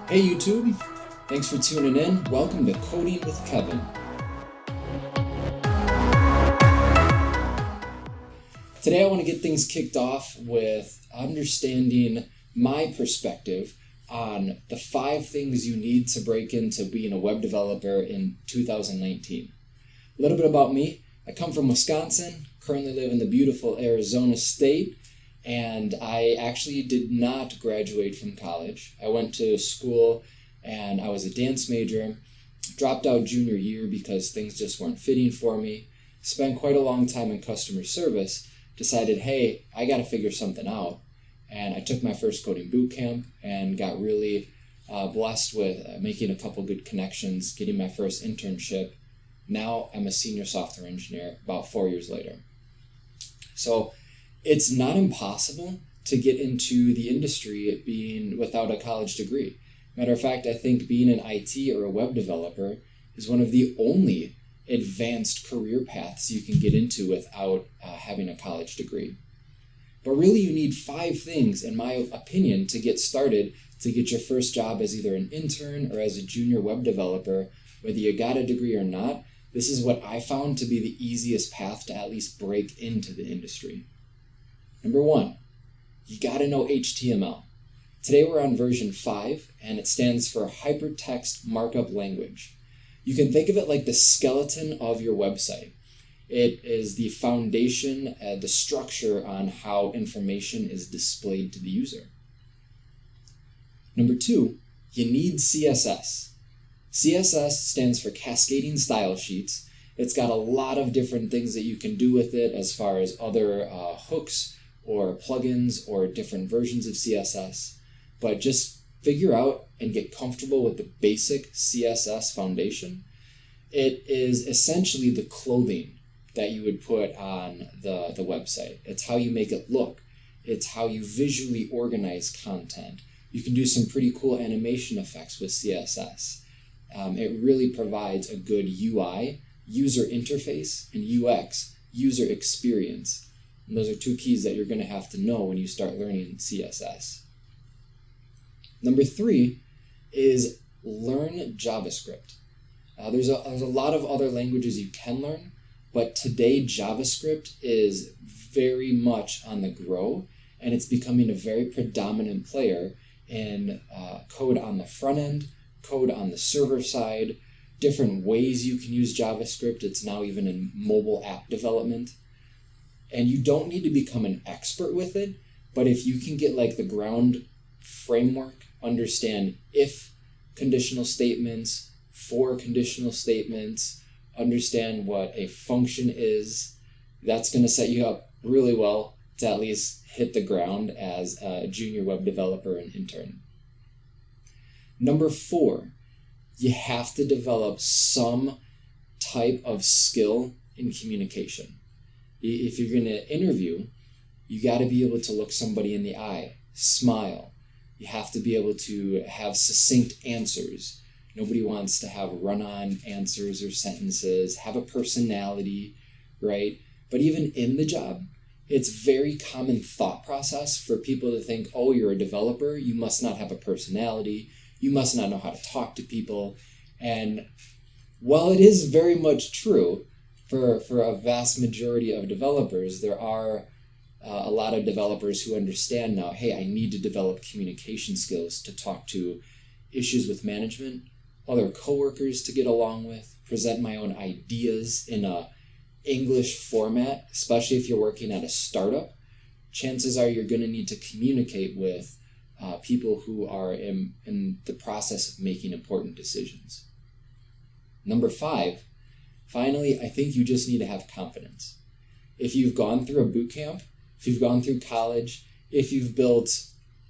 Hey YouTube, thanks for tuning in. Welcome to Coding with Kevin. Today I want to get things kicked off with understanding my perspective on the 5 things you need to break into being a web developer in 2019. A little bit about me. I come from Wisconsin, currently live in the beautiful Arizona state, and I actually did not graduate from college. I went to school and I was a dance major, dropped out junior year because things just weren't fitting for me, spent quite a long time in customer service, decided, hey, I got to figure something out. And I took my first coding boot camp and got really blessed with making a couple good connections, getting my first internship. Now I'm a senior software engineer about 4 years later. So it's not impossible to get into the industry being without a college degree. Matter of fact, I think being an IT or a web developer is one of the only advanced career paths you can get into without having a college degree. But really you need 5 things, in my opinion, to get started, to get your first job as either an intern or as a junior web developer. Whether you got a degree or not, this is what I found to be the easiest path to at least break into the industry. Number 1, you gotta know HTML. Today we're on version 5, and it stands for Hypertext Markup Language. You can think of it like the skeleton of your website. It is the foundation, the structure on how information is displayed to the user. Number 2, you need CSS. CSS stands for Cascading Style Sheets. It's got a lot of different things that you can do with it as far as other hooks or plugins or different versions of CSS. But just figure out and get comfortable with the basic CSS foundation. It is essentially the clothing that you would put on the website. It's how you make it look. It's how you visually organize content. You can do some pretty cool animation effects with CSS. It really provides a good UI, user interface, and UX, user experience. And those are 2 keys that you're going to have to know when you start learning CSS. Number 3 is learn JavaScript. There's a lot of other languages you can learn, but today JavaScript is very much on the grow, and it's becoming a very predominant player in code on the front end, code on the server side, different ways you can use JavaScript. It's now even in mobile app development. And you don't need to become an expert with it, but if you can get like the ground framework, understand if conditional statements, for conditional statements, understand what a function is, that's going to set you up really well to at least hit the ground as a junior web developer and intern. Number 4, you have to develop some type of skill in communication. If you're going to interview, you got to be able to look somebody in the eye, smile. You have to be able to have succinct answers. Nobody wants to have run-on answers or sentences, have a personality, right? But even in the job, it's very common thought process for people to think, oh, you're a developer, you must not have a personality, you must not know how to talk to people. And while it is very much true for a vast majority of developers, there are a lot of developers who understand now, hey, I need to develop communication skills to talk to issues with management, other coworkers to get along with, present my own ideas in a English format, especially if you're working at a startup. Chances are you're going to need to communicate with people who are in the process of making important decisions. Number 5, finally, I think you just need to have confidence. If you've gone through a boot camp, if you've gone through college, if you've built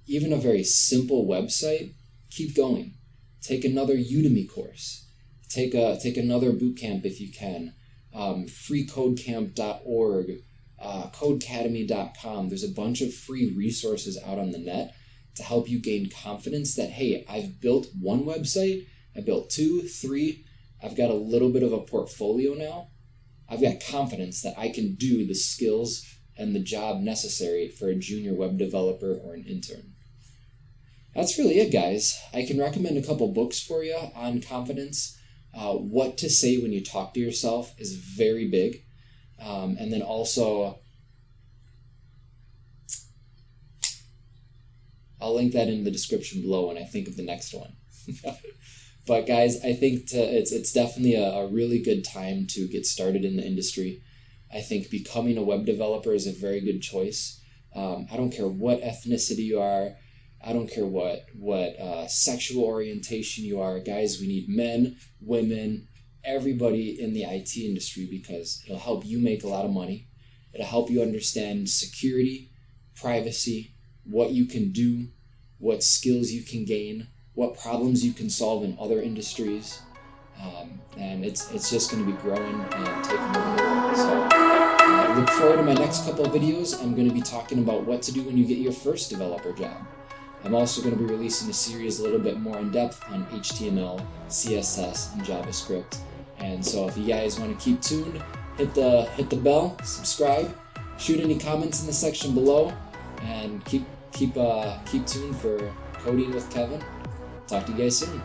even a very simple website, keep going. Take another Udemy course. Take another boot camp if you can. freecodecamp.org, codecademy.com. There's a bunch of free resources out on the net to help you gain confidence that, hey, I've built 1 website, I built 2, 3, I've got a little bit of a portfolio now. I've got confidence that I can do the skills and the job necessary for a junior web developer or an intern. That's really it, guys. I can recommend a couple books for you on confidence. What to say when you talk to yourself is very big. And then also, I'll link that in the description below when I think of the next one. But guys, I think it's definitely a really good time to get started in the industry. I think becoming a web developer is a very good choice. I don't care what ethnicity you are. I don't care what sexual orientation you are. Guys, we need men, women, everybody in the IT industry because it'll help you make a lot of money. It'll help you understand security, privacy, what you can do, what skills you can gain, what problems you can solve in other industries. And it's just going to be growing and taking over the world. So look forward to my next couple of videos. I'm going to be talking about what to do when you get your first developer job. I'm also going to be releasing a series a little bit more in depth on HTML, CSS, and JavaScript. And so if you guys want to keep tuned, hit the bell, subscribe, shoot any comments in the section below, and keep tuned for Coding with Kevin. Talk to you guys soon.